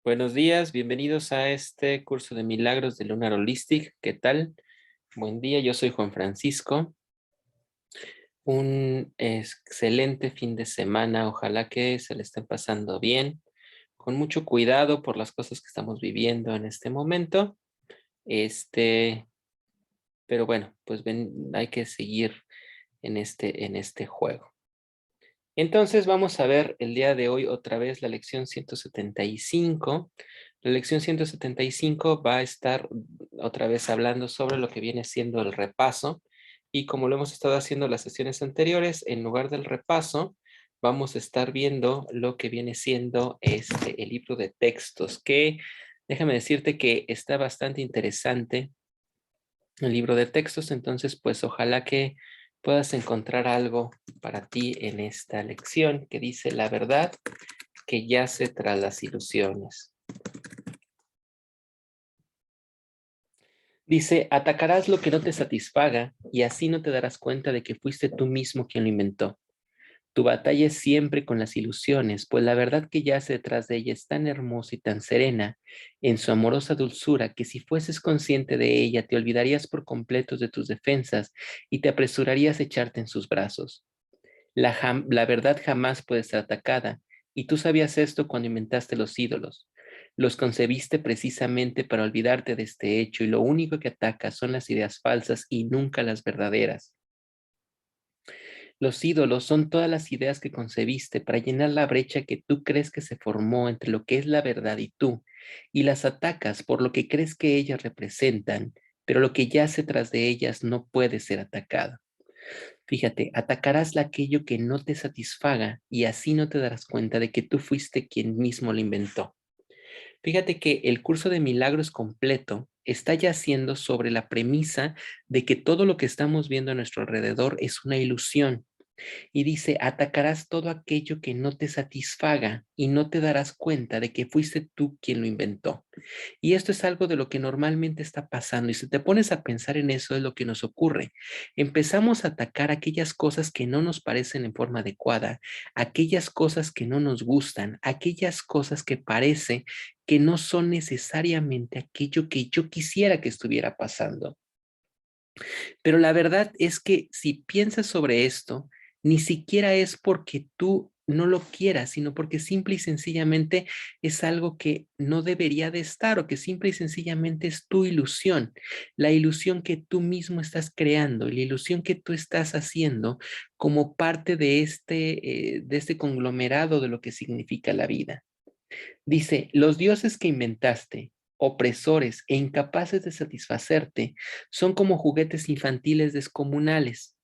Buenos días, bienvenidos a este curso de milagros de Lunar Holistic. ¿Qué tal? Buen día, yo soy Juan Francisco. Un excelente fin de semana, ojalá que se le estén pasando bien, con mucho cuidado por las cosas que estamos viviendo en este momento. Este, pero bueno, pues hay que seguir en este juego. Entonces vamos a ver el día de hoy otra vez la lección 175. La lección 175 va a estar otra vez hablando sobre lo que viene siendo el repaso. Y como lo hemos estado haciendo en las sesiones anteriores, en lugar del repaso, vamos a estar viendo lo que viene siendo el libro de textos, que déjame decirte que está bastante interesante el libro de textos. Entonces, pues ojalá que puedas encontrar algo para ti en esta lección que dice la verdad que yace tras las ilusiones. Dice, atacarás lo que no te satisfaga y así no te darás cuenta de que fuiste tú mismo quien lo inventó. Tu batalla es siempre con las ilusiones, pues la verdad que yace detrás de ella es tan hermosa y tan serena en su amorosa dulzura que si fueses consciente de ella te olvidarías por completo de tus defensas y te apresurarías a echarte en sus brazos. La verdad jamás puede ser atacada, y tú sabías esto cuando inventaste los ídolos. Los concebiste precisamente para olvidarte de este hecho, y lo único que ataca son las ideas falsas y nunca las verdaderas. Los ídolos son todas las ideas que concebiste para llenar la brecha que tú crees que se formó entre lo que es la verdad y tú, y las atacas por lo que crees que ellas representan, pero lo que yace tras de ellas no puede ser atacado. Fíjate, atacarás aquello que no te satisfaga y así no te darás cuenta de que tú fuiste quien mismo lo inventó. Fíjate que el curso de milagros completo está yaciendo sobre la premisa de que todo lo que estamos viendo a nuestro alrededor es una ilusión. Y dice, atacarás todo aquello que no te satisfaga y no te darás cuenta de que fuiste tú quien lo inventó. Y esto es algo de lo que normalmente está pasando. Y si te pones a pensar en eso, es lo que nos ocurre. Empezamos a atacar aquellas cosas que no nos parecen en forma adecuada, aquellas cosas que no nos gustan, aquellas cosas que parece que no son necesariamente aquello que yo quisiera que estuviera pasando. Pero la verdad es que si piensas sobre esto, ni siquiera es porque tú no lo quieras, sino porque simple y sencillamente es algo que no debería de estar o que simple y sencillamente es tu ilusión, la ilusión que tú mismo estás creando, la ilusión que tú estás haciendo como parte de este conglomerado de lo que significa la vida. Dice, los dioses que inventaste, opresores e incapaces de satisfacerte, son como juguetes infantiles descomunales.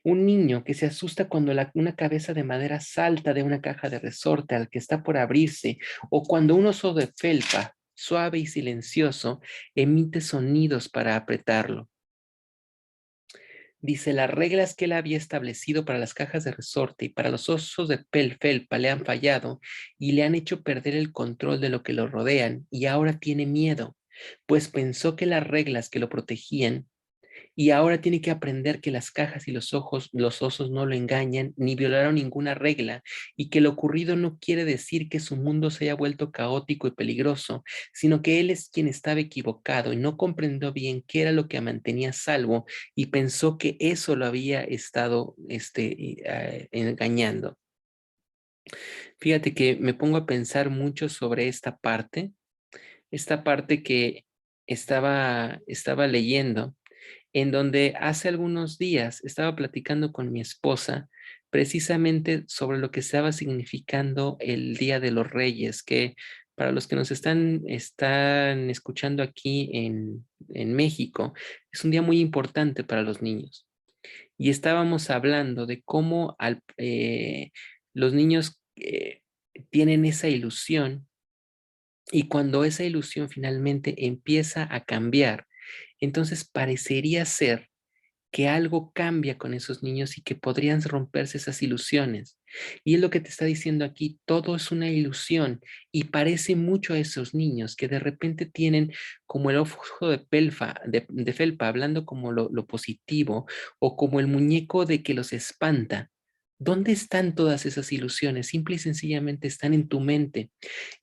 Un niño que se asusta cuando una cabeza de madera salta de una caja de resorte al que está por abrirse, o cuando un oso de felpa, suave y silencioso, emite sonidos para apretarlo. Dice, las reglas que él había establecido para las cajas de resorte y para los osos de felpa le han fallado y le han hecho perder el control de lo que lo rodean y ahora tiene miedo, pues pensó que las reglas que lo protegían y ahora tiene que aprender que las cajas y los osos no lo engañan ni violaron ninguna regla y que lo ocurrido no quiere decir que su mundo se haya vuelto caótico y peligroso, sino que él es quien estaba equivocado y no comprendió bien qué era lo que mantenía a salvo y pensó que eso lo había estado engañando. Fíjate que me pongo a pensar mucho sobre esta parte que estaba leyendo en donde hace algunos días estaba platicando con mi esposa precisamente sobre lo que estaba significando el Día de los Reyes, que para los que nos están escuchando aquí en México, es un día muy importante para los niños. Y estábamos hablando de cómo los niños tienen esa ilusión y cuando esa ilusión finalmente empieza a cambiar, entonces parecería ser que algo cambia con esos niños y que podrían romperse esas ilusiones. Y es lo que te está diciendo aquí, todo es una ilusión y parece mucho a esos niños que de repente tienen como el ojo de felpa, hablando como lo positivo o como el muñeco de que los espanta. ¿Dónde están todas esas ilusiones? Simple y sencillamente están en tu mente.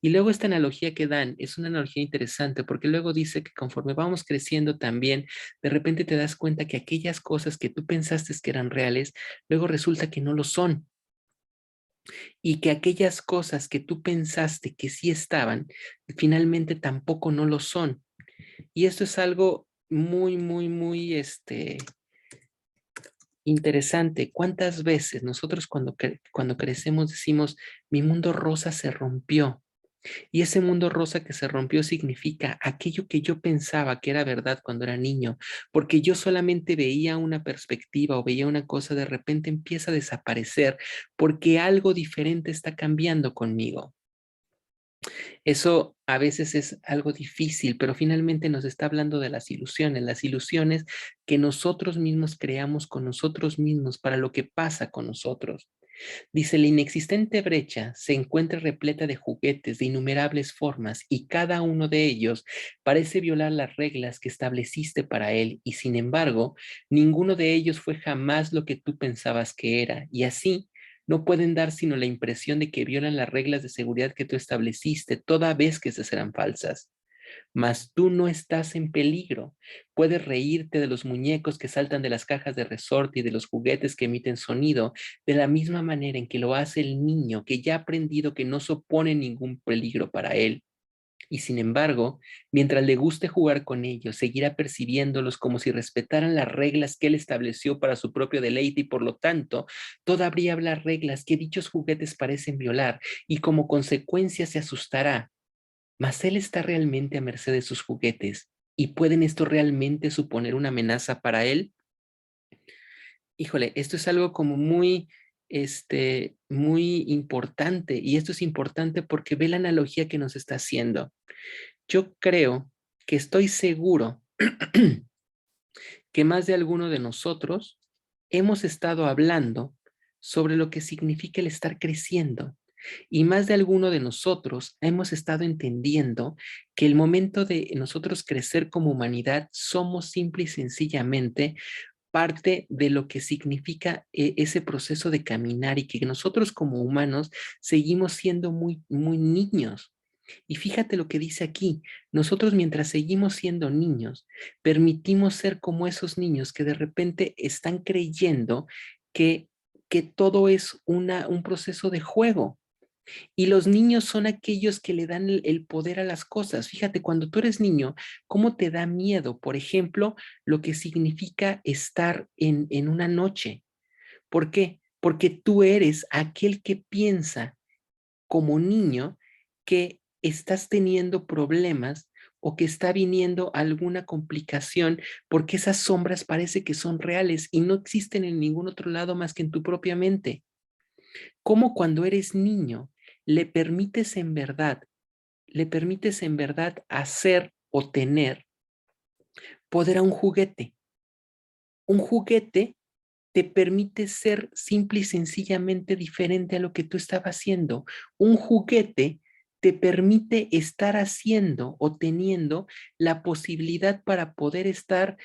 Y luego esta analogía que dan es una analogía interesante porque luego dice que conforme vamos creciendo también, de repente te das cuenta que aquellas cosas que tú pensaste que eran reales, luego resulta que no lo son. Y que aquellas cosas que tú pensaste que sí estaban, finalmente tampoco no lo son. Y esto es algo muy, muy, muy, interesante. ¿Cuántas veces nosotros cuando crecemos decimos, mi mundo rosa se rompió? Y ese mundo rosa que se rompió significa aquello que yo pensaba que era verdad cuando era niño, porque yo solamente veía una perspectiva o veía una cosa, de repente empieza a desaparecer porque algo diferente está cambiando conmigo. Eso a veces es algo difícil, pero finalmente nos está hablando de las ilusiones que nosotros mismos creamos con nosotros mismos para lo que pasa con nosotros. Dice, la inexistente brecha se encuentra repleta de juguetes de innumerables formas y cada uno de ellos parece violar las reglas que estableciste para él y sin embargo, ninguno de ellos fue jamás lo que tú pensabas que era y así no pueden dar sino la impresión de que violan las reglas de seguridad que tú estableciste toda vez que esas serán falsas. Mas tú no estás en peligro. Puedes reírte de los muñecos que saltan de las cajas de resorte y de los juguetes que emiten sonido, de la misma manera en que lo hace el niño que ya ha aprendido que no supone ningún peligro para él. Y sin embargo, mientras le guste jugar con ellos, seguirá percibiéndolos como si respetaran las reglas que él estableció para su propio deleite y por lo tanto, todavía habrá reglas que dichos juguetes parecen violar y como consecuencia se asustará, mas él está realmente a merced de sus juguetes. ¿Y pueden esto realmente suponer una amenaza para él? Híjole, esto es algo como muy, muy importante. Y esto es importante porque ve la analogía que nos está haciendo. Yo creo que estoy seguro que más de alguno de nosotros hemos estado hablando sobre lo que significa el estar creciendo. Y más de alguno de nosotros hemos estado entendiendo que el momento de nosotros crecer como humanidad somos simple y sencillamente parte de lo que significa ese proceso de caminar y que nosotros como humanos seguimos siendo muy, muy niños. Y fíjate lo que dice aquí, nosotros mientras seguimos siendo niños, permitimos ser como esos niños que de repente están creyendo que, que todo es un proceso de juego. Y los niños son aquellos que le dan el poder a las cosas. Fíjate, cuando tú eres niño, ¿cómo te da miedo? Por ejemplo, lo que significa estar en una noche. ¿Por qué? Porque tú eres aquel que piensa como niño que estás teniendo problemas o que está viniendo alguna complicación porque esas sombras parece que son reales y no existen en ningún otro lado más que en tu propia mente. ¿Cómo cuando eres niño le permites en verdad, le permites en verdad hacer o tener poder a un juguete? Un juguete te permite ser simple y sencillamente diferente a lo que tú estabas haciendo. Un juguete te permite estar haciendo o teniendo la posibilidad para poder estar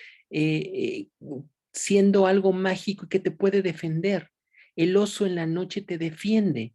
siendo algo mágico que te puede defender. El oso en la noche te defiende.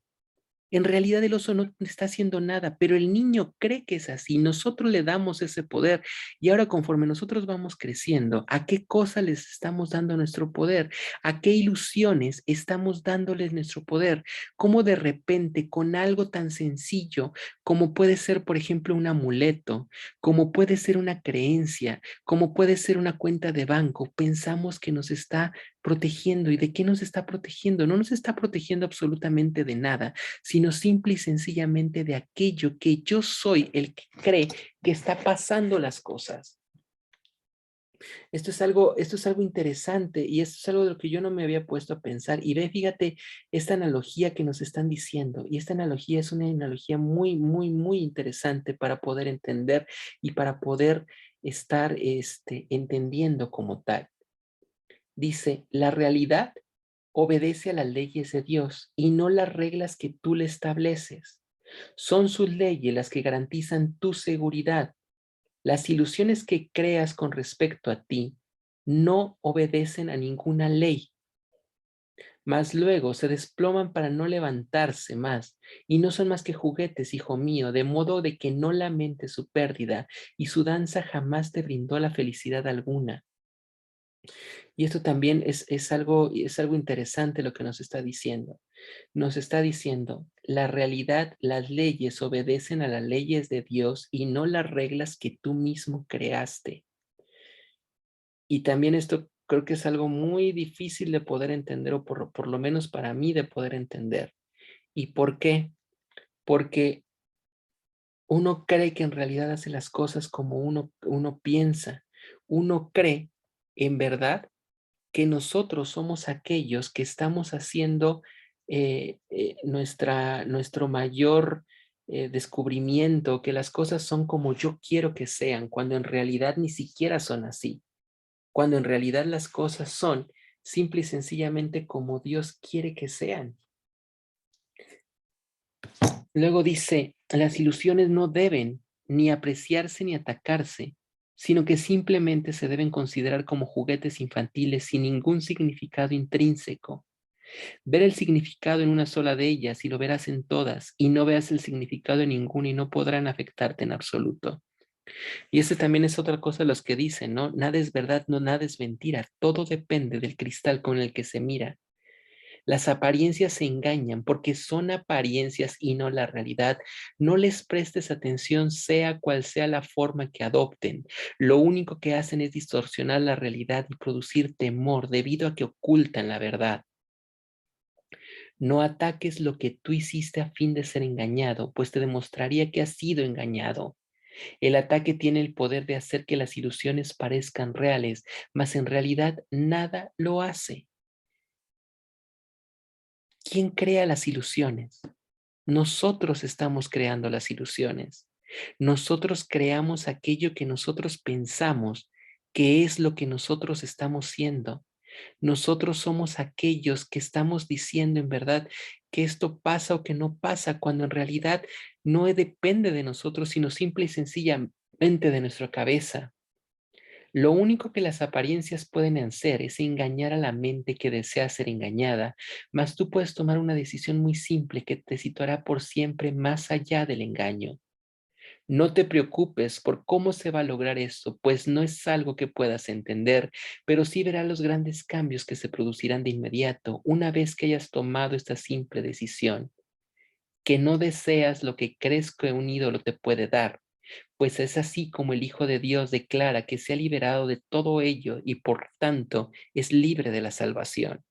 En realidad el oso no está haciendo nada, pero el niño cree que es así. Nosotros le damos ese poder y ahora conforme nosotros vamos creciendo, ¿a qué cosa les estamos dando nuestro poder? ¿A qué ilusiones estamos dándoles nuestro poder? ¿Cómo de repente con algo tan sencillo como puede ser, por ejemplo, un amuleto, como puede ser una creencia, como puede ser una cuenta de banco, pensamos que nos está protegiendo? ¿Y de qué nos está protegiendo? No nos está protegiendo absolutamente de nada, sino simple y sencillamente de aquello que yo soy el que cree que está pasando las cosas. Esto es algo interesante y esto es algo de lo que yo no me había puesto a pensar. Y ve, fíjate esta analogía que nos están diciendo. Y esta analogía es una analogía muy, muy, muy interesante para poder entender y para poder estar entendiendo como tal. Dice, la realidad obedece a las leyes de Dios y no las reglas que tú le estableces. Son sus leyes las que garantizan tu seguridad. Las ilusiones que creas con respecto a ti no obedecen a ninguna ley, mas luego se desploman para no levantarse más, y no son más que juguetes, hijo mío, de modo de que no lamentes su pérdida, y su danza jamás te brindó la felicidad alguna. Y esto también es algo interesante lo que nos está diciendo. Nos está diciendo, la realidad, las leyes obedecen a las leyes de Dios y no las reglas que tú mismo creaste. Y también esto creo que es algo muy difícil de poder entender, o por lo menos para mí de poder entender. ¿Y por qué? Porque uno cree que en realidad hace las cosas como uno piensa. Uno cree, en verdad, que nosotros somos aquellos que estamos haciendo nuestro mayor descubrimiento, que las cosas son como yo quiero que sean, cuando en realidad ni siquiera son así, cuando en realidad las cosas son simple y sencillamente como Dios quiere que sean. Luego dice, las ilusiones no deben ni apreciarse ni atacarse, sino que simplemente se deben considerar como juguetes infantiles sin ningún significado intrínseco. Ver el significado en una sola de ellas y lo verás en todas, y no veas el significado en ninguna y no podrán afectarte en absoluto. Y ese también es otra cosa de los que dicen, ¿no? Nada es verdad, no nada es mentira, todo depende del cristal con el que se mira. Las apariencias se engañan porque son apariencias y no la realidad. No les prestes atención sea cual sea la forma que adopten. Lo único que hacen es distorsionar la realidad y producir temor debido a que ocultan la verdad. No ataques lo que tú hiciste a fin de ser engañado, pues te demostraría que has sido engañado. El ataque tiene el poder de hacer que las ilusiones parezcan reales, mas en realidad nada lo hace. ¿Quién crea las ilusiones? Nosotros estamos creando las ilusiones. Nosotros creamos aquello que nosotros pensamos que es lo que nosotros estamos siendo. Nosotros somos aquellos que estamos diciendo en verdad que esto pasa o que no pasa, cuando en realidad no depende de nosotros, sino simple y sencillamente de nuestra cabeza. Lo único que las apariencias pueden hacer es engañar a la mente que desea ser engañada, mas tú puedes tomar una decisión muy simple que te situará por siempre más allá del engaño. No te preocupes por cómo se va a lograr esto, pues no es algo que puedas entender, pero sí verás los grandes cambios que se producirán de inmediato una vez que hayas tomado esta simple decisión, que no deseas lo que crees que un ídolo te puede dar, pues es así como el Hijo de Dios declara que se ha liberado de todo ello y por tanto es libre de la salvación.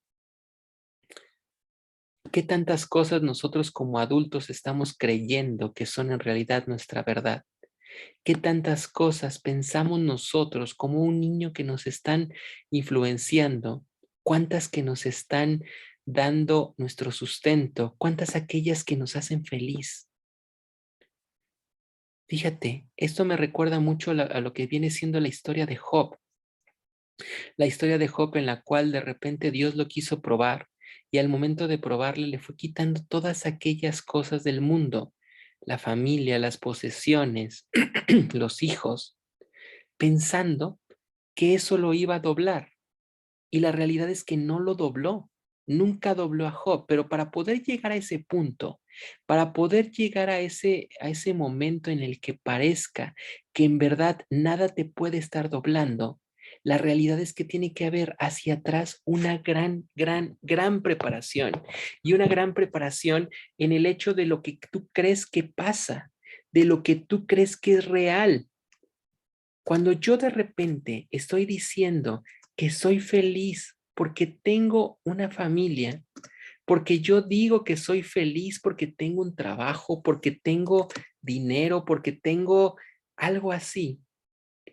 ¿Qué tantas cosas nosotros como adultos estamos creyendo que son en realidad nuestra verdad? ¿Qué tantas cosas pensamos nosotros como un niño que nos están influenciando? ¿Cuántas que nos están dando nuestro sustento? ¿Cuántas aquellas que nos hacen feliz? Fíjate, esto me recuerda mucho a lo que viene siendo la historia de Job. La historia de Job en la cual de repente Dios lo quiso probar y al momento de probarle le fue quitando todas aquellas cosas del mundo, la familia, las posesiones, los hijos, pensando que eso lo iba a doblar. Y la realidad es que no lo dobló, nunca dobló a Job, pero para poder llegar a ese punto, para poder llegar a ese momento en el que parezca que en verdad nada te puede estar doblando, la realidad es que tiene que haber hacia atrás una gran preparación, y una gran preparación en el hecho de lo que tú crees que pasa, de lo que tú crees que es real. Cuando yo de repente estoy diciendo que soy feliz porque tengo una familia, porque yo digo que soy feliz porque tengo un trabajo, porque tengo dinero, porque tengo algo así,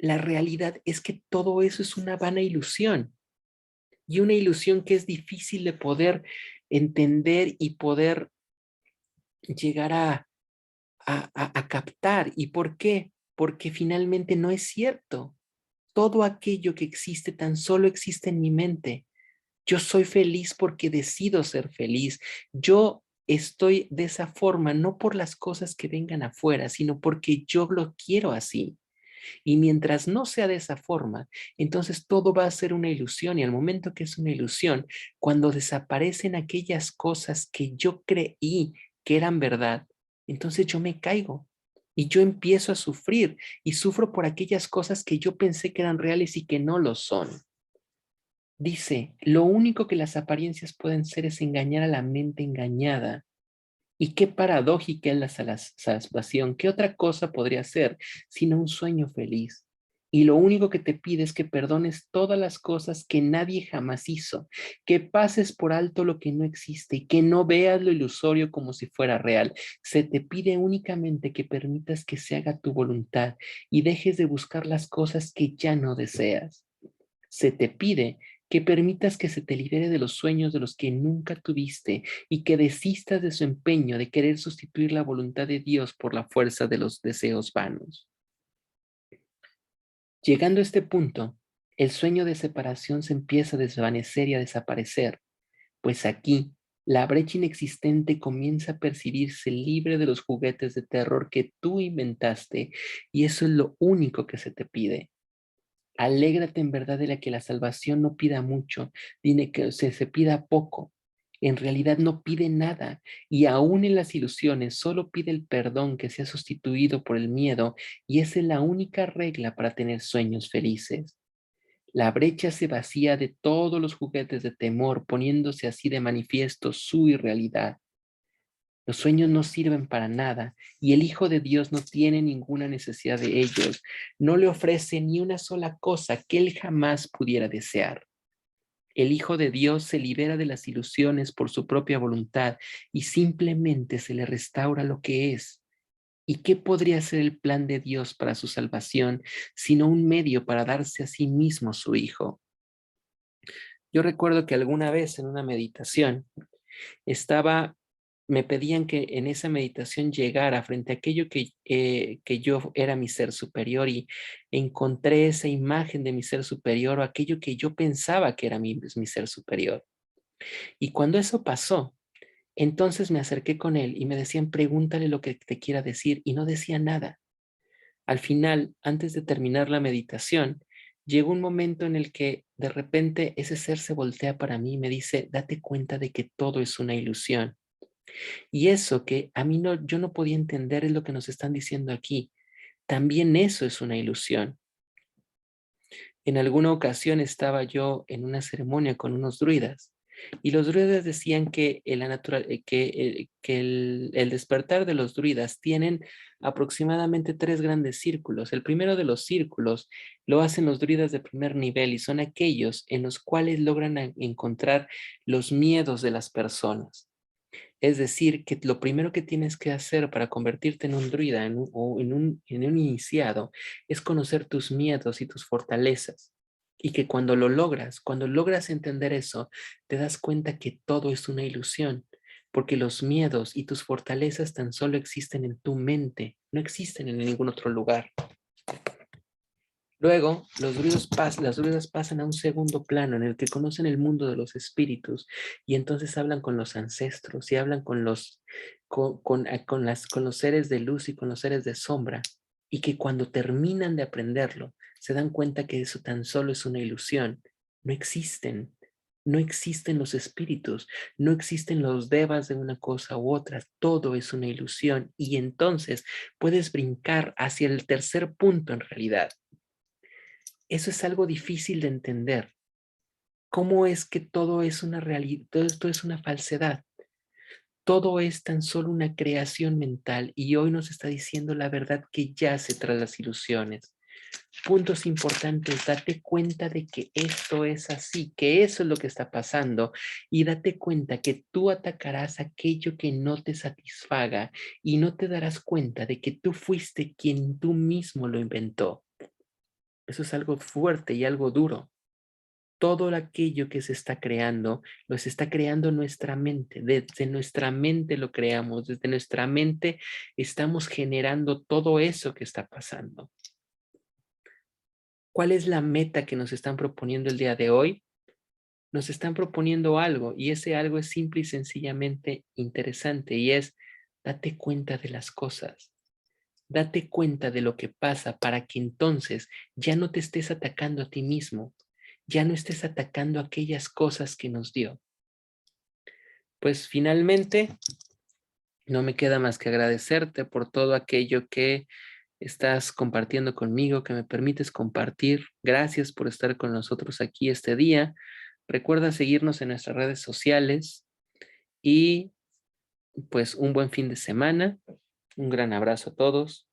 la realidad es que todo eso es una vana ilusión, y una ilusión que es difícil de poder entender y poder llegar a captar. ¿Y por qué? Porque finalmente no es cierto. Todo aquello que existe tan solo existe en mi mente. Yo soy feliz porque decido ser feliz. Yo estoy de esa forma, no por las cosas que vengan afuera, sino porque yo lo quiero así. Y mientras no sea de esa forma, entonces todo va a ser una ilusión. Y al momento que es una ilusión, cuando desaparecen aquellas cosas que yo creí que eran verdad, entonces yo me caigo y yo empiezo a sufrir y sufro por aquellas cosas que yo pensé que eran reales y que no lo son. Dice, lo único que las apariencias pueden ser es engañar a la mente engañada. Y qué paradójica es la salvación. ¿Qué otra cosa podría ser sino un sueño feliz? Y lo único que te pide es que perdones todas las cosas que nadie jamás hizo, que pases por alto lo que no existe y que no veas lo ilusorio como si fuera real. Se te pide únicamente que permitas que se haga tu voluntad y dejes de buscar las cosas que ya no deseas. Se te pide que permitas que se te libere de los sueños de los que nunca tuviste y que desistas de su empeño de querer sustituir la voluntad de Dios por la fuerza de los deseos vanos. Llegando a este punto, el sueño de separación se empieza a desvanecer y a desaparecer, pues aquí la brecha inexistente comienza a percibirse libre de los juguetes de terror que tú inventaste, y eso es lo único que se te pide. Alégrate en verdad de la que la salvación no pida mucho, ni que se pida poco. En realidad no pide nada, y aún en las ilusiones solo pide el perdón que sea sustituido por el miedo, y esa es la única regla para tener sueños felices. La brecha se vacía de todos los juguetes de temor, poniéndose así de manifiesto su irrealidad. Los sueños no sirven para nada y el Hijo de Dios no tiene ninguna necesidad de ellos. No le ofrece ni una sola cosa que él jamás pudiera desear. El Hijo de Dios se libera de las ilusiones por su propia voluntad y simplemente se le restaura lo que es. ¿Y qué podría ser el plan de Dios para su salvación, sino un medio para darse a sí mismo su Hijo? Yo recuerdo que alguna vez en una meditación estaba, me pedían que en esa meditación llegara frente a aquello que yo era mi ser superior, y encontré esa imagen de mi ser superior, o aquello que yo pensaba que era mi ser superior. Y cuando eso pasó, entonces me acerqué con él y me decían, pregúntale lo que te quiera decir, y no decía nada. Al final, antes de terminar la meditación, llegó un momento en el que de repente ese ser se voltea para mí y me dice, date cuenta de que todo es una ilusión. Y eso que a mí no, yo no podía entender es lo que nos están diciendo aquí. También eso es una ilusión. En alguna ocasión estaba yo en una ceremonia con unos druidas y los druidas decían que, el despertar de los druidas tienen aproximadamente 3 grandes círculos. El primero de los círculos lo hacen los druidas de primer nivel y son aquellos en los cuales logran encontrar los miedos de las personas. Es decir, que lo primero que tienes que hacer para convertirte en un druida o en un iniciado es conocer tus miedos y tus fortalezas. Y que cuando logras entender eso, te das cuenta que todo es una ilusión, porque los miedos y tus fortalezas tan solo existen en tu mente, no existen en ningún otro lugar. Luego, las druidas pasan a un segundo plano en el que conocen el mundo de los espíritus y entonces hablan con los ancestros y hablan con los seres de luz y con los seres de sombra, y que cuando terminan de aprenderlo se dan cuenta que eso tan solo es una ilusión. No existen, no existen los espíritus, no existen los devas de una cosa u otra, todo es una ilusión, y entonces puedes brincar hacia el tercer punto en realidad. Eso es algo difícil de entender. ¿Cómo es que todo es una realidad, todo esto es una falsedad? Todo es tan solo una creación mental, y hoy nos está diciendo la verdad que yace tras las ilusiones. Puntos importantes: date cuenta de que esto es así, que eso es lo que está pasando, y date cuenta que tú atacarás aquello que no te satisfaga y no te darás cuenta de que tú fuiste quien tú mismo lo inventó. Eso es algo fuerte y algo duro. Todo aquello que se está creando, lo se está creando nuestra mente. Desde nuestra mente lo creamos, desde nuestra mente estamos generando todo eso que está pasando. ¿Cuál es la meta que nos están proponiendo el día de hoy? Nos están proponiendo algo, y ese algo es simple y sencillamente interesante, y es: date cuenta de las cosas. Date cuenta de lo que pasa para que entonces ya no te estés atacando a ti mismo, ya no estés atacando aquellas cosas que nos dio. Pues finalmente, no me queda más que agradecerte por todo aquello que estás compartiendo conmigo, que me permites compartir. Gracias por estar con nosotros aquí este día. Recuerda seguirnos en nuestras redes sociales y pues un buen fin de semana. Un gran abrazo a todos.